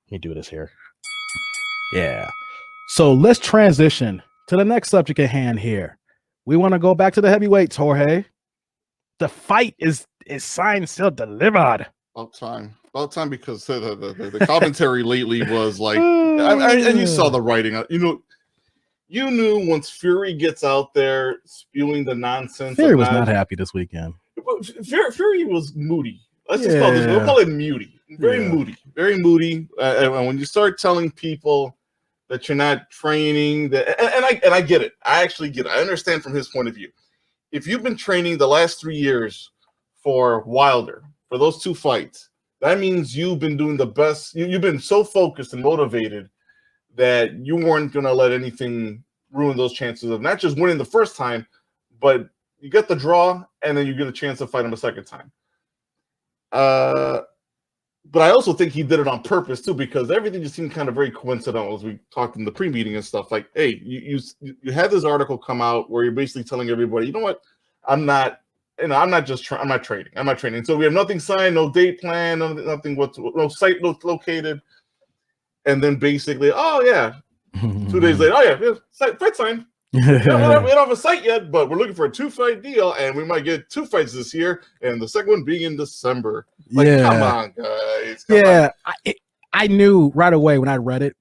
Let me do this here. Yeah. So let's transition to the next subject at hand here. We want to go back to the heavyweights, Jorge. The fight is signed, still delivered. About time, because the commentary lately was like, and you saw the writing. You knew once Fury gets out there spewing the nonsense. Fury was not happy this weekend. Fury was moody. Let's just call this. We'll call it moody. Very moody. And when you start telling people that you're not training, and I get it. I actually get it. I understand from his point of view. If you've been training the last 3 years for Wilder, for those 2 fights, that means you've been doing the best. You've been so focused and motivated that you weren't going to let anything ruin those chances of not just winning the first time, but you get the draw and then you get a chance to fight him a second time. But I also think he did it on purpose too, because everything just seemed kind of very coincidental as we talked in the pre-meeting and stuff. Like, hey, you had this article come out where you're basically telling everybody, you know what, I'm not training. So we have nothing signed, no date plan, nothing, no site located. And then basically, 2 days later, fight signed. We don't have a site yet, but we're looking for a 2-fight deal, and we might get 2 fights this year, and the second one being in December. Like, come on, guys. Come on. I knew right away when I read it.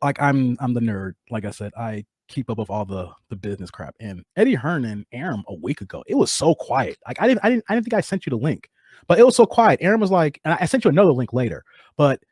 Like, I'm the nerd. Like I said, I keep up with all the business crap. And Eddie Hearn and Aram a week ago, it was so quiet. Like, I didn't think I sent you the link, but it was so quiet. Aram was like, and I sent you another link later, but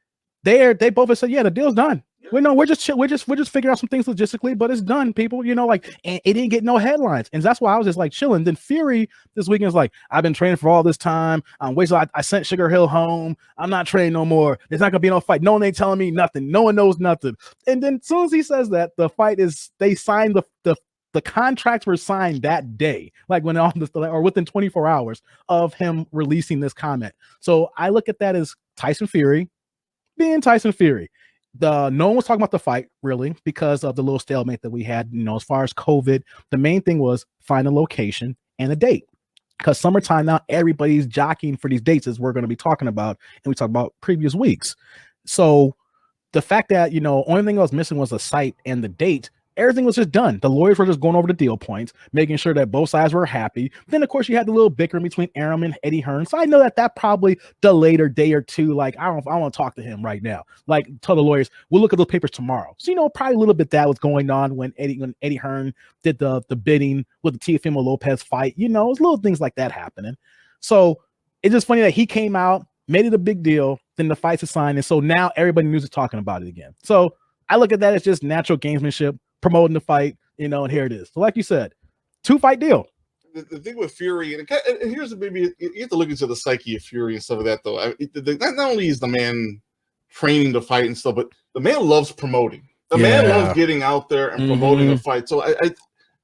they both have said, yeah, the deal's done. We're just figuring out some things logistically, but it's done, people. And it didn't get no headlines, and that's why I was just like chilling. Then Fury this weekend is like, I've been training for all this time. I'm waiting. I sent Sugar Hill home. I'm not training no more. There's not gonna be no fight. No one ain't telling me nothing. No one knows nothing. And then as soon as he says that, the fight is, they signed the contracts were signed that day, like when all this, or within 24 hours of him releasing this comment. So I look at that as Tyson Fury being Tyson Fury. No one was talking about the fight really because of the little stalemate that we had, as far as COVID. The main thing was find a location and a date, because summertime now, everybody's jockeying for these dates, as we're going to be talking about, and we talked about previous weeks. So the fact that, only thing I was missing was a site and the date. Everything was just done. The lawyers were just going over the deal points, making sure that both sides were happy. Then, of course, you had the little bickering between Aram and Eddie Hearn. So I know that probably delayed a day or two. Like, I want to talk to him right now. Like, tell the lawyers, we'll look at those papers tomorrow. So, probably a little bit that was going on when Eddie Hearn did the bidding with the Teofimo Lopez fight. It was little things like that happening. So it's just funny that he came out, made it a big deal, then the fight's assigned, and so now everybody knows is talking about it again. So I look at that as just natural gamesmanship, promoting the fight, and here it is. So like you said, 2-fight deal. The thing with Fury, and here's maybe you have to look into the psyche of Fury and stuff of that, though. Not only is the man training to fight and stuff, but the man loves promoting. The man loves getting out there and promoting a fight. So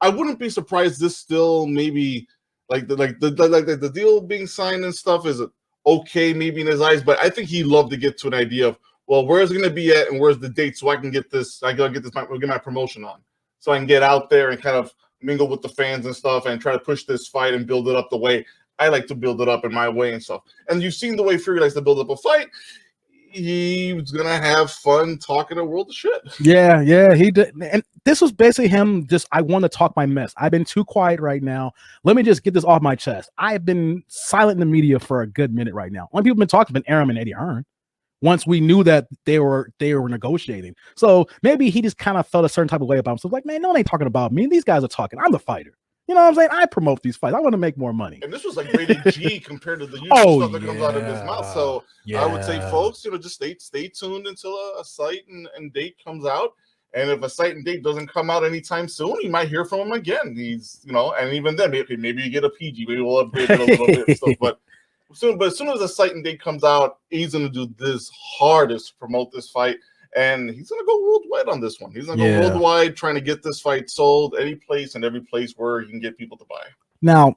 I wouldn't be surprised this still maybe like the deal being signed and stuff is okay maybe in his eyes, but I think he'd love to get to an idea of, well, where's it going to be at and where's the date so I can get this, get my promotion on. So I can get out there and kind of mingle with the fans and stuff and try to push this fight and build it up the way I like to build it up in my way and stuff. And you've seen the way Fury likes to build up a fight. He's going to have fun talking a world of shit. Yeah, he did. And this was basically him just, I want to talk my mess. I've been too quiet right now. Let me just get this off my chest. I've been silent in the media for a good minute right now. Only people have been talking about Aram and Eddie Hearn. Once we knew that they were negotiating. So maybe he just kind of felt a certain type of way about himself. Like, man, no one ain't talking about me. These guys are talking. I'm the fighter. You know what I'm saying? I promote these fights. I want to make more money. And this was like rated G compared to the usual stuff that comes out of his mouth. So I would say, folks, just stay tuned until a site and date comes out. And if a site and date doesn't come out anytime soon, you might hear from him again. He's, and even then, maybe you get a PG. Maybe we'll upgrade it a little bit and stuff. But as soon as the site and date comes out, he's going to do this hardest to promote this fight. And he's going to go worldwide on this one. He's going to go worldwide trying to get this fight sold any place and every place where he can get people to buy. Now,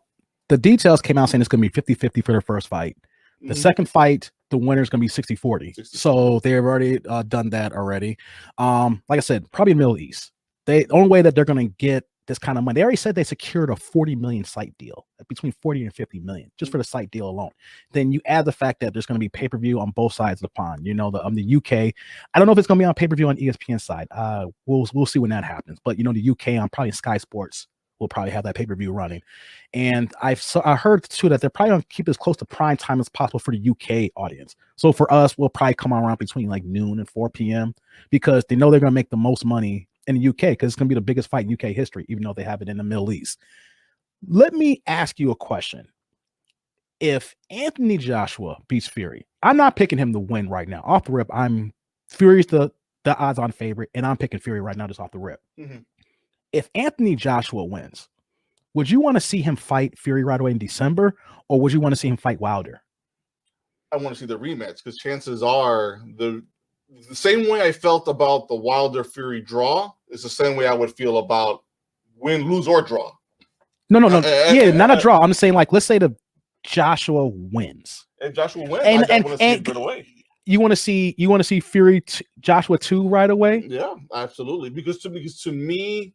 the details came out saying it's going to be 50-50 for their first fight. The second fight, the winner is going to be 60-40. So they've already done that already. Like I said, probably Middle East. The only way that they're going to get this kind of money. They already said they secured a 40 million site deal, between 40 and 50 million, just for the site deal alone. Then you add the fact that there's going to be pay-per-view on both sides of the pond. You know, the UK, I don't know if it's going to be on pay-per-view on ESPN side. We'll see when that happens. But you know, the UK on probably Sky Sports will probably have that pay-per-view running. And I heard too that they're probably going to keep it as close to prime time as possible for the UK audience. So for us, we'll probably come around between like noon and 4 p.m. because they know they're going to make the most money in the UK, because it's going to be the biggest fight in UK history, even though they have it in the Middle East. Let me ask you a question. If Anthony Joshua beats Fury, I'm not picking him to win right now. Off the rip, Fury's the odds-on favorite, and I'm picking Fury right now just off the rip. Mm-hmm. If Anthony Joshua wins, would you want to see him fight Fury right away in December, or would you want to see him fight Wilder? I want to see the rematch, because chances are the same way I felt about the Wilder Fury draw is the same way I would feel about win, lose, or draw. No. Not a draw. I'm just saying, like, let's say the Joshua wins. If Joshua wins, I want to see it right away. You want to see Fury Joshua 2 right away? Yeah, absolutely. Because to me,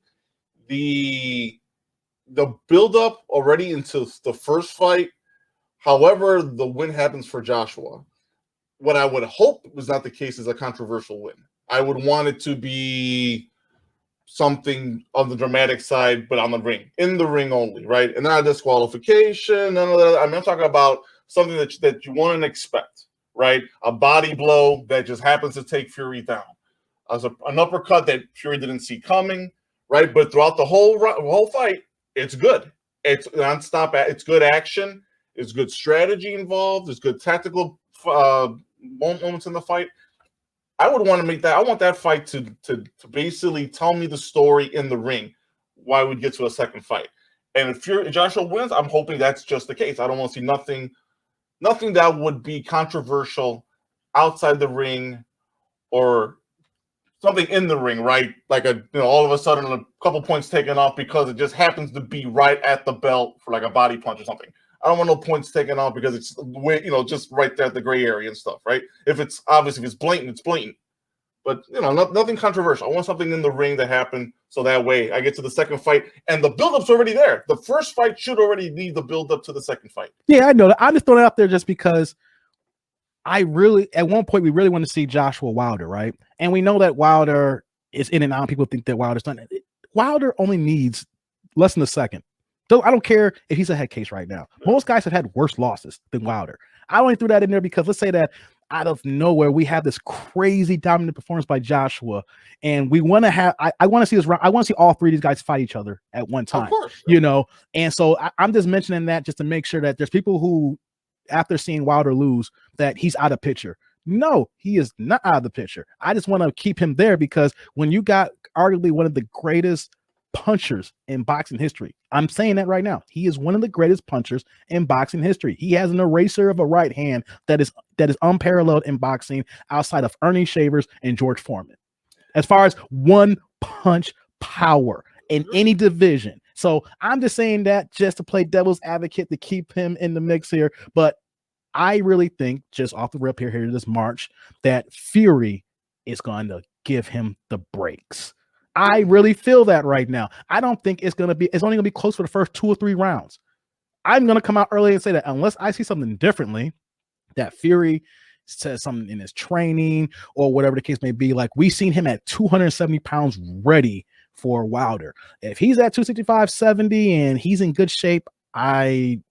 the build up already into the first fight, however the win happens for Joshua, what I would hope was not the case is a controversial win. I would want it to be something on the dramatic side, but on the ring, in the ring only, right? And not a disqualification, none of that. I mean, I'm talking about something that you wouldn't expect, right? A body blow that just happens to take Fury down, as an uppercut that Fury didn't see coming, right? But throughout the whole fight, it's good. It's nonstop. It's good action. It's good strategy involved. There's good tactical moments in the fight. I would want to make that. I want that fight to basically tell me the story in the ring, why we'd get to a second fight. And if Joshua wins, I'm hoping that's just the case. I don't want to see nothing that would be controversial outside the ring or something in the ring, right? Like all of a sudden a couple points taken off because it just happens to be right at the belt for like a body punch or something. I don't want no points taken off because it's just right there at the gray area and stuff, right? If it's blatant, it's blatant. But nothing controversial. I want something in the ring that happened so that way I get to the second fight and the build-up's already there. The first fight should already be the build-up to the second fight. Yeah, I know that. I'm just throwing it out there just because at one point we really want to see Joshua Wilder, right? And we know that Wilder is in and out. People think that Wilder's done it. Wilder only needs less than a second. I don't care if he's a head case right now. Most guys have had worse losses than Wilder. I only threw that in there because let's say that out of nowhere we have this crazy dominant performance by Joshua, and we want to have. I want to see this round. I want to see all three of these guys fight each other at one time. Of course, And so I'm just mentioning that just to make sure that there's people who, after seeing Wilder lose, that he's out of picture. No, he is not out of the picture. I just want to keep him there because when you got arguably one of the greatest punchers in boxing history. I'm saying that right now. He is one of the greatest punchers in boxing history. He has an eraser of a right hand that is unparalleled in boxing outside of Ernie Shavers and George Foreman. As far as one punch power in any division. So I'm just saying that just to play devil's advocate to keep him in the mix here. But I really think, just off the rip here this March, that Fury is going to give him the breaks. I really feel that right now. I don't think it's only going to be close for the first 2 or 3 rounds. I'm going to come out early and say that unless I see something differently, that Fury says something in his training or whatever the case may be, like we've seen him at 270 pounds ready for Wilder. If he's at 265, 70 and he's in good shape, I'm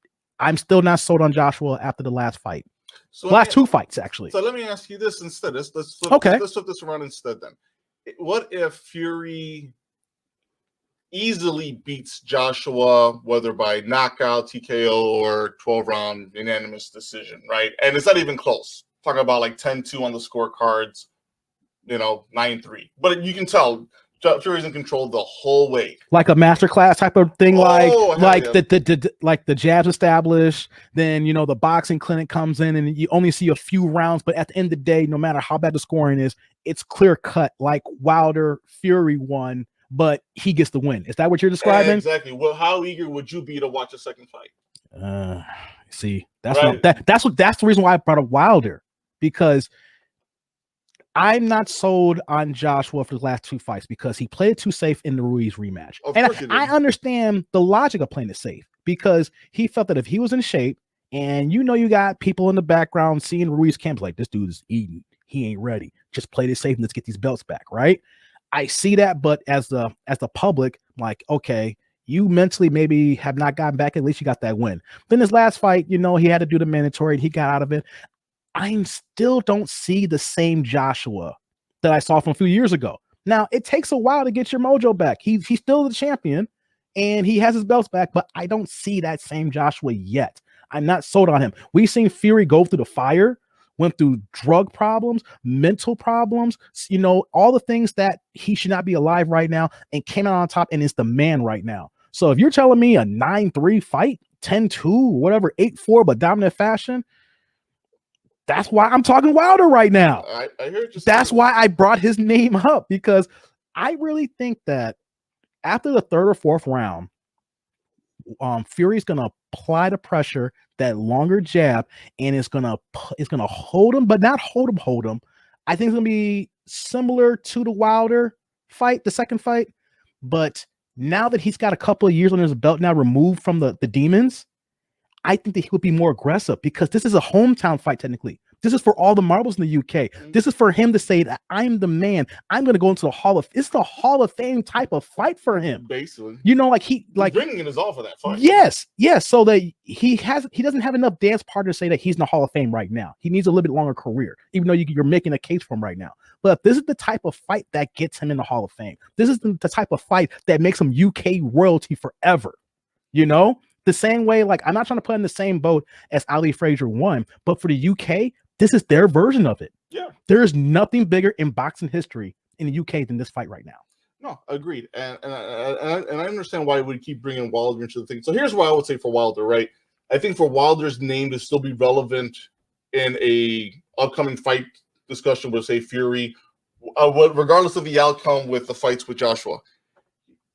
still not sold on Joshua after the last fight. So last 2 fights, actually. So let me ask you this instead. Let's flip this around instead then. What if Fury easily beats Joshua, whether by knockout, TKO, or 12-round unanimous decision, right? And it's not even close. Talking about like 10-2 on the scorecards, 9-3. But you can tell Fury's in control the whole way, like a masterclass type of thing. The jabs established, then the boxing clinic comes in and you only see a few rounds, but at the end of the day, no matter how bad the scoring is, it's clear cut. Like Wilder Fury won, but he gets the win. Is that what you're describing? Exactly. Well, how eager would you be to watch a second fight? See, that's right. That's the reason why I brought up Wilder, because I'm not sold on Joshua for the last 2 fights because he played it too safe in the Ruiz rematch. Of And course he did. I understand the logic of playing it safe because he felt that if he was in shape and you got people in the background seeing Ruiz camps like this dude is eating, he ain't ready. Just play it safe and let's get these belts back, right? I see that, but as the public, like, okay, you mentally maybe have not gotten back. At least you got that win. Then his last fight, he had to do the mandatory and he got out of it. I still don't see the same Joshua that I saw from a few years ago. Now, it takes a while to get your mojo back. He's still the champion and he has his belts back, but I don't see that same Joshua yet. I'm not sold on him. We've seen Fury go through the fire, went through drug problems, mental problems, all the things that he should not be alive right now, and came out on top and is the man right now. So if you're telling me a 9-3 fight, 10-2, whatever, 8-4, but dominant fashion, that's why I'm talking Wilder right now. I heard you. That's why I brought his name up, because I really think that after the 3rd or 4th round, Fury's gonna apply the pressure, that longer jab, and it's gonna hold him, but not hold him. I think it's gonna be similar to the Wilder fight, the second fight, but now that he's got a couple of years on his belt now, removed from the demons, I think that he would be more aggressive because this is a hometown fight technically. This is for all the marbles in the UK. This is for him to say that I'm the man. I'm going to go into the it's the Hall of Fame type of fight for him. Basically. He's bringing his all for that fight. Yes. So that he doesn't have enough dance partners to say that he's in the Hall of Fame right now. He needs a little bit longer career, even though you're making a case for him right now. But this is the type of fight that gets him in the Hall of Fame. This is the type of fight that makes him UK royalty forever. The same way, like, I'm not trying to put in the same boat as Ali Frazier won, but for the UK, this is their version of it. Yeah. There is nothing bigger in boxing history in the UK than this fight right now. No, agreed. And I understand why we keep bringing Wilder into the thing. So here's what I would say for Wilder, right? I think for Wilder's name to still be relevant in a upcoming fight discussion with, say, Fury, regardless of the outcome with the fights with Joshua,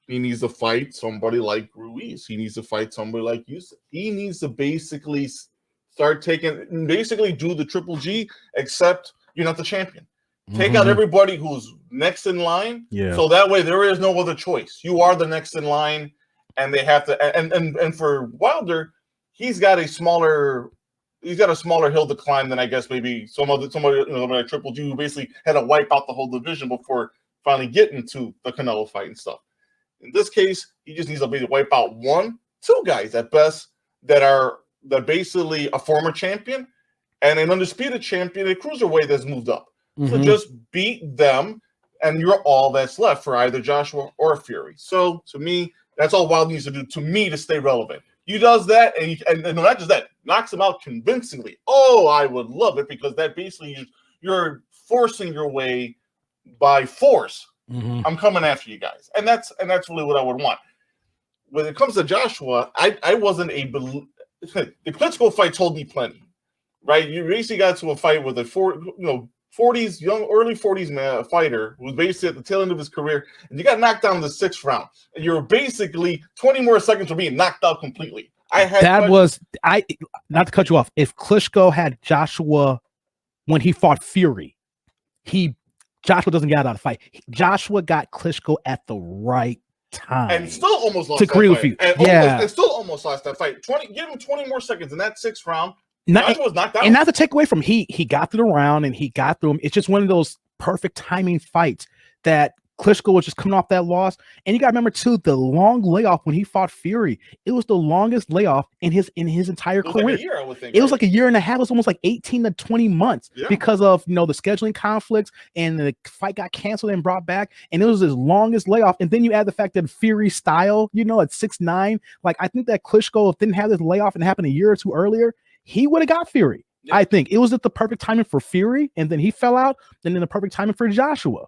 he needs to fight somebody like Ruiz. He needs to fight somebody like Yusuf. He needs to basically do the Triple G, except you're not the champion. Take out everybody who's next in line. Yeah. So that way there is no other choice. You are the next in line, and they have to. And for Wilder, he's got a smaller hill to climb than I guess maybe somebody like Triple G, who basically had to wipe out the whole division before finally getting to the Canelo fight and stuff. In this case, he just needs to maybe wipe out 1-2 guys at best that basically a former champion and an undisputed champion, a cruiserweight that's moved up. So just beat them, and you're all that's left for either Joshua or Fury. So to me, that's all Wilder needs to do to stay relevant. He does that, and not just that, knocks him out convincingly. Oh, I would love it, because that basically you're forcing your way by force. I'm coming after you guys, and that's really what I would want. When it comes to Joshua, I wasn't the Klitschko fight told me plenty, right? You basically got to a fight with a 40s, early 40s man fighter who was basically at the tail end of his career, and you got knocked down in the 6th round, and you're basically 20 more seconds from being knocked out completely. Not to cut you off. If Klitschko had Joshua when he fought Fury, Joshua doesn't get out of the fight. Joshua got Klitschko at the right time. And still almost lost to agree with you. And still almost lost that fight. Give him 20 more seconds in that 6th round. Joshua was knocked out. And not to take away from he got through the round and he got through him. It's just one of those perfect timing fights that Klitschko was just coming off that loss. And you got to remember too, the long layoff when he fought Fury, it was the longest layoff in his entire career. Like a year, I would think. It was like a year and a half. It was almost like 18 to 20 months because of the scheduling conflicts, and the fight got canceled and brought back. And it was his longest layoff. And then you add the fact that Fury style, at 6'9", like I think that Klitschko, if didn't have this layoff and happened a year or two earlier, he would have got Fury. Yeah. I think it was at the perfect timing for Fury, and then he fell out, and then the perfect timing for Joshua.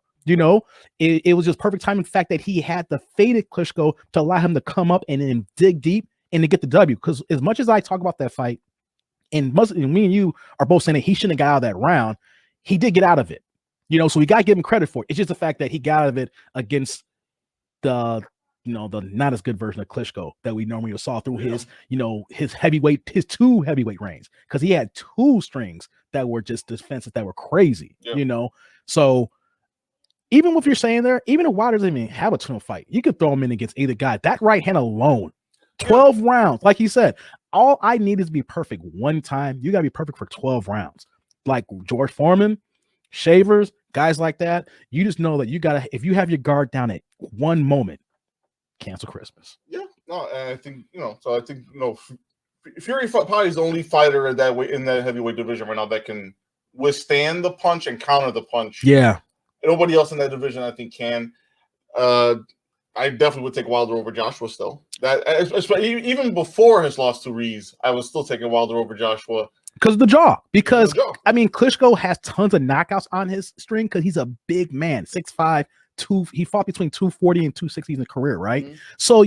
It was just perfect timing. The fact that he had the faded Klitschko to allow him to come up and then dig deep and to get the W. Because as much as I talk about that fight, and me and you are both saying that he shouldn't have got out of that round, he did get out of it. So we got to give him credit for it. It's just the fact that he got out of it against the not as good version of Klitschko that we normally saw through his 2 heavyweight reigns, because he had 2 strings that were just defenses that were crazy, So even what you're saying there, even if Wilder doesn't even have a 2 fight, you could throw him in against either guy. That right hand alone, 12 rounds, like you said, all I need is to be perfect one time. You got to be perfect for 12 rounds. Like George Foreman, Shavers, guys like that, you just know that you got to, if you have your guard down at one moment, cancel Christmas. Yeah, no, and I think, Fury probably is the only fighter that way in that heavyweight division right now that can withstand the punch and counter the punch. Yeah. Nobody else in that division, I think, can. I definitely would take Wilder over Joshua still. Even before his loss to Reeves, I was still taking Wilder over Joshua. Because of the jaw. Because, I mean, Klitschko has tons of knockouts on his string because he's a big man, 6'5", he fought between 240 and 260 in the career, right? Mm-hmm. So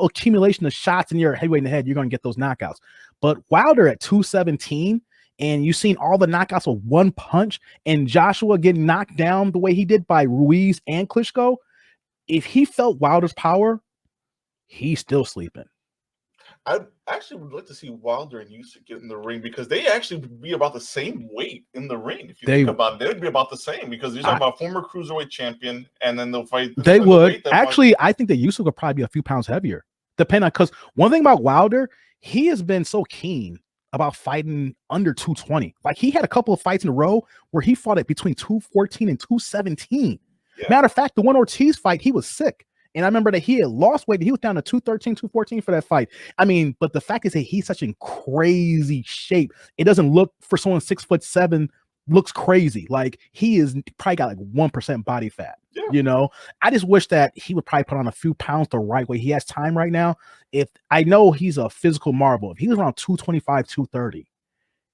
accumulation of shots in your heavyweight in the head, you're going to get those knockouts. But Wilder at 217, and you've seen all the knockouts with one punch, and Joshua getting knocked down the way he did by Ruiz and Klitschko, if he felt Wilder's power, he's still sleeping. I actually would like to see Wilder and Usyk get in the ring because they actually would be about the same weight in the ring. If you think about it, they would be about the same because you're talking about former cruiserweight champion, and then they'll fight. They would actually. I think that Usyk would probably be a few pounds heavier, depending on, because one thing about Wilder, he has been so keen about fighting under 220. Like he had a couple of fights in a row where he fought at between 214 and 217. Yeah. Matter of fact, the one Ortiz fight, he was sick. And I remember that he had lost weight. He was down to 213, 214 for that fight. I mean, but the fact is that he's such in crazy shape. It doesn't look, for someone 6'7", looks crazy. Like he is probably got like 1% body fat. Yeah. I just wish that he would probably put on a few pounds the right way. He has time right now. If I know he's a physical marvel, if he was around 225, 230,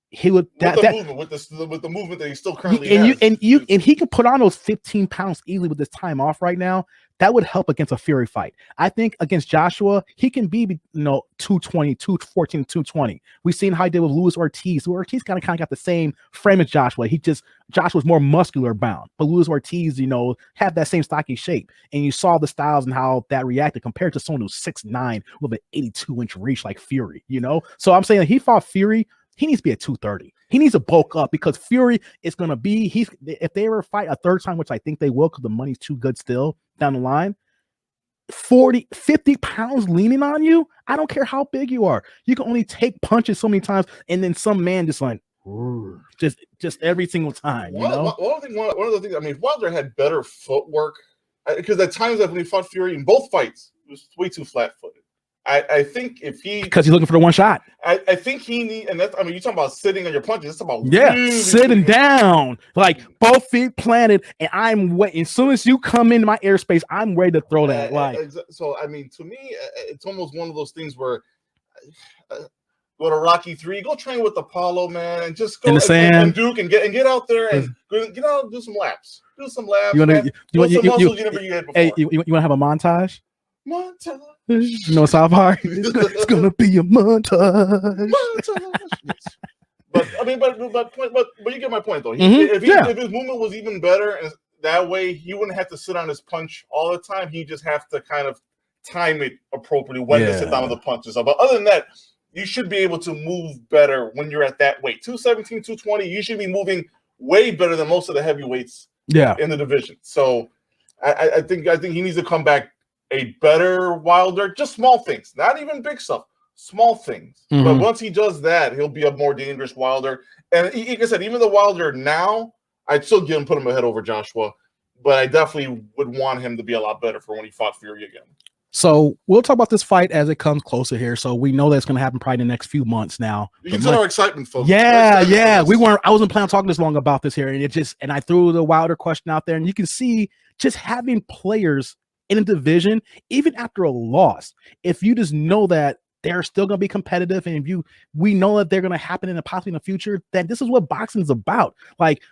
he would with the movement that he still currently has. And he could put on those 15 pounds easily with this time off right now. That would help against a Fury fight. I think against Joshua, he can be 220, 214, 220. We've seen how he did with Luis Ortiz. Ortiz kind of got the same frame as Joshua. Joshua's more muscular bound, but Luis Ortiz, had that same stocky shape. And you saw the styles and how that reacted compared to someone who's 6'9" with an 82-inch reach like Fury. So I'm saying that he fought Fury. He needs to be at 230. He needs to bulk up because Fury is going to be, if they ever fight a third time, which I think they will because the money's too good still down the line, 40, 50 pounds leaning on you. I don't care how big you are. You can only take punches so many times. And then some man just like, just every single time. One of the things, I mean, Wilder had better footwork because at times when he fought Fury in both fights, it was way too flat-footed. I think if because he's looking for the one shot. I think he need, and that's, I mean, you're talking about sitting on your punches. It's about sitting down, like both feet planted, and I'm waiting. As soon as you come into my airspace, I'm ready to throw that. So I mean, to me, it's almost one of those things where go to Rocky 3, go train with Apollo, man, and just go in the sand and Duke and get out there and get out and do some laps. Do some laps. You want to never had before. Hey, you want to have a montage? South Park. It's gonna be a montage. But I mean, but you get my point though. If his movement was even better, and that way he wouldn't have to sit on his punch all the time. He just have to kind of time it appropriately when to sit down with the punches. But other than that, you should be able to move better when you're at that weight. 217, 220. You should be moving way better than most of the heavyweights. In the division. So I think he needs to come back a better Wilder, just small things, not even big stuff, small things. Mm-hmm. But once he does that, he'll be a more dangerous Wilder. And like I said, even the Wilder now, I'd still put him ahead over Joshua, but I definitely would want him to be a lot better for when he fought Fury again. So we'll talk about this fight as it comes closer here. So we know that's going to happen probably in the next few months now. You can tell our excitement, folks. Yeah. I wasn't planning on talking this long about this here, and I threw the Wilder question out there, and you can see just having players in a division, even after a loss, if you just know that they're still going to be competitive, and we know that they're going to happen in possibly in the future, that this is what boxing is about. Like,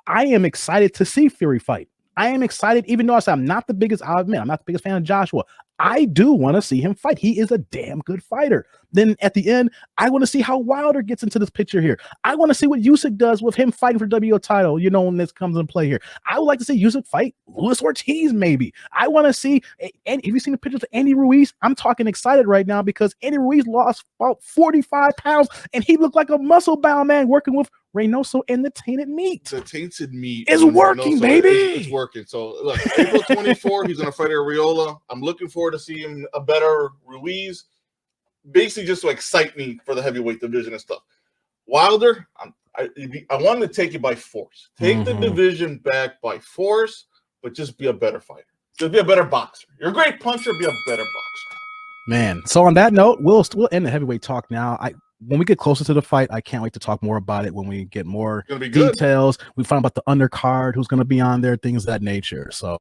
I am excited to see Fury fight. I am excited, even though I'm not the biggest, I'll admit, I'm not the biggest fan of Joshua. I do want to see him fight. He is a damn good fighter. then at the end, I want to see how Wilder gets into this picture here. I want to see what Usyk does with him fighting for WO title, you know, when this comes into play here. I would like to see Usyk fight Luis Ortiz, maybe. I want to see, and have you seen the pictures of Andy Ruiz? I'm talking excited right now because Andy Ruiz lost about 45 pounds and he looked like a muscle-bound man working with Reynoso and the tainted meat. The tainted meat is working, baby. It's working. So look, April 24th, he's going to fight Arreola. I'm looking forward to seeing a better Ruiz. Basically, just to excite me for the heavyweight division and stuff. Wilder, I wanted to take it by force. Take the division back by force, but just be a better fighter. Just be a better boxer. You're a great puncher. Be a better boxer. Man. So on that note, we'll end the heavyweight talk now. When we get closer to the fight, I can't wait to talk more about it. When we get more details, we find out about the undercard, who's going to be on there, things of that nature. So.